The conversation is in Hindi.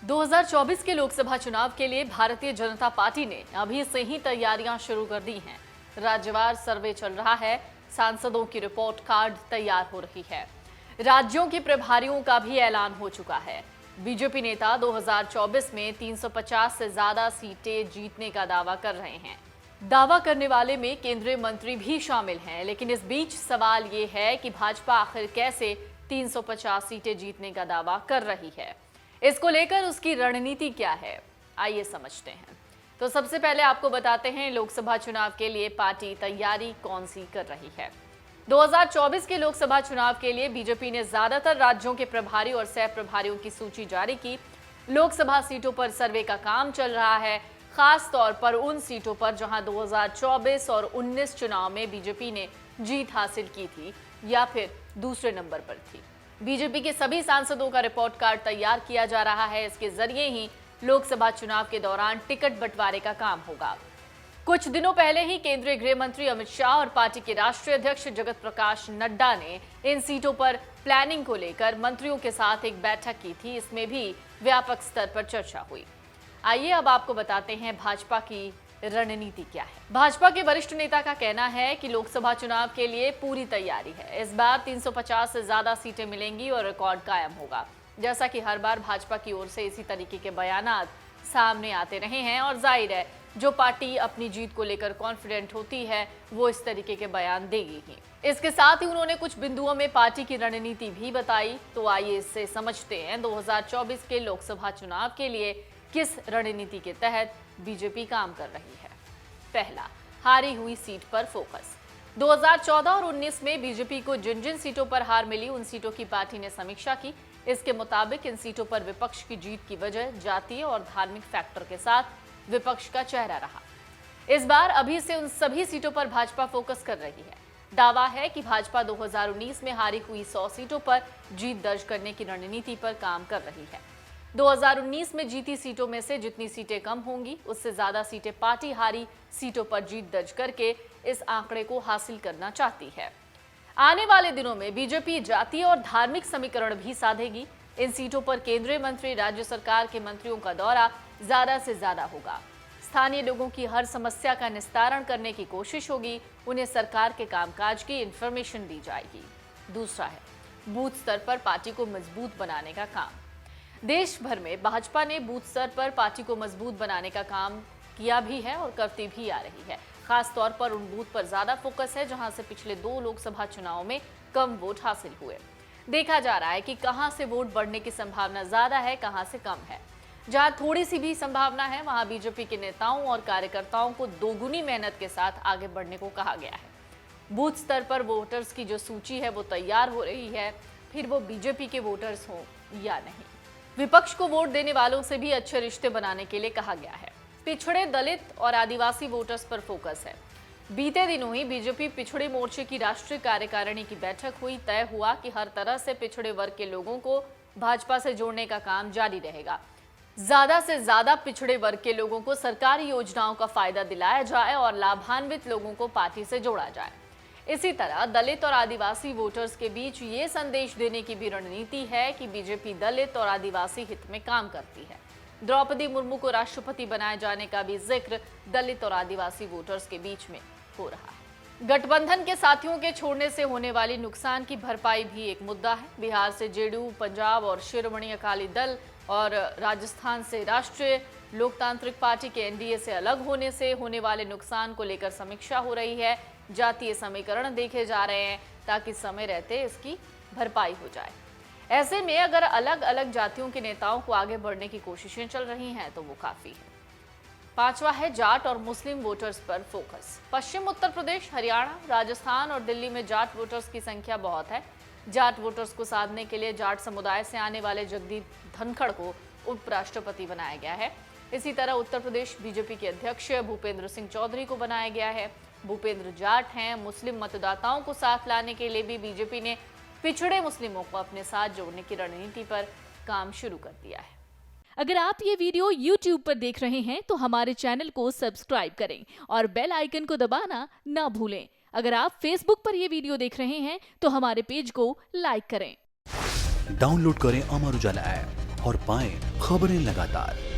2024 के लोकसभा चुनाव के लिए भारतीय जनता पार्टी ने अभी से ही तैयारियां शुरू कर दी हैं। राज्यवार सर्वे चल रहा है, सांसदों की रिपोर्ट कार्ड तैयार हो रही है, राज्यों के प्रभारियों का भी ऐलान हो चुका है। बीजेपी नेता 2024 में 350 से ज्यादा सीटें जीतने का दावा कर रहे हैं। दावा करने वाले में केंद्रीय मंत्री भी शामिल हैं, लेकिन इस बीच सवाल ये है कि भाजपा आखिर कैसे 350 सीटें जीतने का दावा कर रही है। इसको लेकर उसकी रणनीति क्या है, आइए समझते हैं। तो सबसे पहले आपको बताते हैं लोकसभा चुनाव के लिए पार्टी तैयारी कौन सी कर रही है। 2024 के लोकसभा चुनाव के लिए बीजेपी ने ज्यादातर राज्यों के प्रभारी और सह प्रभारियों की सूची जारी की। लोकसभा सीटों पर सर्वे का काम चल रहा है, खास तौर पर उन सीटों पर जहां 2024 और 19 चुनाव में बीजेपी ने जीत हासिल की थी या फिर दूसरे नंबर पर थी। बीजेपी के सभी सांसदों का रिपोर्ट कार्ड तैयार किया जा रहा है। इसके जरिए ही लोकसभा चुनाव के दौरान टिकट बंटवारे का काम होगा। कुछ दिनों पहले ही केंद्रीय गृह मंत्री अमित शाह और पार्टी के राष्ट्रीय अध्यक्ष जगत प्रकाश नड्डा ने इन सीटों पर प्लानिंग को लेकर मंत्रियों के साथ एक बैठक की थी। इसमें भी व्यापक स्तर पर चर्चा हुई। आइए अब आपको बताते हैं भाजपा की रणनीति क्या है। भाजपा के वरिष्ठ नेता का कहना है कि लोकसभा चुनाव के लिए पूरी तैयारी है। इस बार 350 से ज्यादा सीटें मिलेंगी और रिकॉर्ड कायम होगा। जैसा कि हर बार भाजपा की ओर से इसी तरीके के बयानात सामने आते रहे हैं और जाहिर है जो पार्टी अपनी जीत को लेकर कॉन्फिडेंट होती है वो इस तरीके के बयान देगी ही। इसके साथ ही उन्होंने कुछ बिंदुओं में पार्टी की रणनीति भी बताई। तो आइए इससे समझते हैं 2024 के लोकसभा चुनाव के लिए किस रणनीति के तहत बीजेपी काम कर रही है। पहला, हारी हुई सीट पर फोकस। 2014 और 19 में बीजेपी को जिन जिन सीटों पर हार मिली उन सीटों की पार्टी ने समीक्षा की। इसके मुताबिक इन सीटों पर विपक्ष की जीत की वजह जातीय और धार्मिक फैक्टर के साथ विपक्ष का चेहरा रहा। इस बार अभी से उन सभी सीटों पर भाजपा फोकस कर रही है। दावा है कि भाजपा 2019 में हारी हुई 100 सीटों पर जीत दर्ज करने की रणनीति पर काम कर रही है। 2019 में जीती सीटों में से जितनी सीटें कम होंगी उससे ज्यादा सीटें पार्टी हारी सीटों पर जीत दर्ज करके इस आंकड़े को हासिल करना चाहती है। आने वाले दिनों में बीजेपी जातीय और धार्मिक समीकरण भी साधेगी। इन सीटों पर केंद्रीय मंत्री, राज्य सरकार के मंत्रियों का दौरा ज्यादा से ज्यादा होगा। स्थानीय लोगों की हर समस्या का निस्तारण करने की कोशिश होगी। उन्हें सरकार के कामकाज की इंफॉर्मेशन दी जाएगी। दूसरा है बूथ स्तर पर पार्टी को मजबूत बनाने का काम। देश भर में भाजपा ने बूथ स्तर पर पार्टी को मजबूत बनाने का काम किया भी है और करती भी आ रही है। खास तौर पर उन बूथ पर ज्यादा फोकस है जहां से पिछले 2 लोकसभा चुनाव में कम वोट हासिल हुए। देखा जा रहा है कि कहां से वोट बढ़ने की संभावना ज्यादा है, कहां से कम है। जहां थोड़ी सी भी संभावना है वहां बीजेपी के नेताओं और कार्यकर्ताओं को दोगुनी मेहनत के साथ आगे बढ़ने को कहा गया है। बूथ स्तर पर वोटर्स की जो सूची है वो तैयार हो रही है, फिर वो बीजेपी के वोटर्स हों या नहीं। विपक्ष को वोट देने वालों से भी अच्छे रिश्ते बनाने के लिए कहा गया है। पिछड़े, दलित और आदिवासी वोटर्स पर फोकस है। बीते दिनों ही बीजेपी पिछड़े मोर्चे की राष्ट्रीय कार्यकारिणी की बैठक हुई। तय हुआ कि हर तरह से पिछड़े वर्ग के लोगों को भाजपा से जोड़ने का काम जारी रहेगा। ज्यादा से ज्यादा पिछड़े वर्ग के लोगों को सरकारी योजनाओं का फायदा दिलाया जाए और लाभान्वित लोगों को पार्टी से जोड़ा जाए। इसी तरह दलित और आदिवासी वोटर्स के बीच ये संदेश देने की भी रणनीति है कि बीजेपी दलित और आदिवासी हित में काम करती है। द्रौपदी मुर्मू को राष्ट्रपति बनाए जाने का भी जिक्र दलित और आदिवासी वोटर्स के बीच में हो रहा है। गठबंधन के साथियों के छोड़ने से होने वाली नुकसान की भरपाई भी एक मुद्दा है। बिहार से जेडीयू, पंजाब और शिरोमणि अकाली दल और राजस्थान से राष्ट्रीय लोकतांत्रिक पार्टी के एनडीए से अलग होने से होने वाले नुकसान को लेकर समीक्षा हो रही है। जातीय समीकरण देखे जा रहे हैं ताकि समय रहते इसकी भरपाई हो जाए। ऐसे में अगर अलग अलग जातियों के नेताओं को आगे बढ़ने की कोशिशें चल रही हैं तो वो काफी है। पांचवा है जाट और मुस्लिम वोटर्स पर फोकस। पश्चिम उत्तर प्रदेश, हरियाणा, राजस्थान और दिल्ली में जाट वोटर्स की संख्या बहुत है। जाट वोटर्स को साधने के लिए जाट समुदाय से आने वाले जगदीप धनखड़ को उपराष्ट्रपति बनाया गया है। इसी तरह उत्तर प्रदेश बीजेपी के अध्यक्ष भूपेंद्र सिंह चौधरी को बनाया गया है। भूपेंद्र जाट हैं। मुस्लिम मतदाताओं को साथ लाने के लिए भी बीजेपी ने पिछड़े मुस्लिमों को अपने साथ जोड़ने की रणनीति पर काम शुरू कर दिया है। अगर आप ये वीडियो YouTube पर देख रहे हैं तो हमारे चैनल को सब्सक्राइब करें और बेल आइकन को दबाना ना भूलें। अगर आप Facebook पर ये वीडियो देख रहे हैं तो हमारे पेज को लाइक करें। डाउनलोड करें अमर उजाला ऐप और पाएं खबरें लगातार।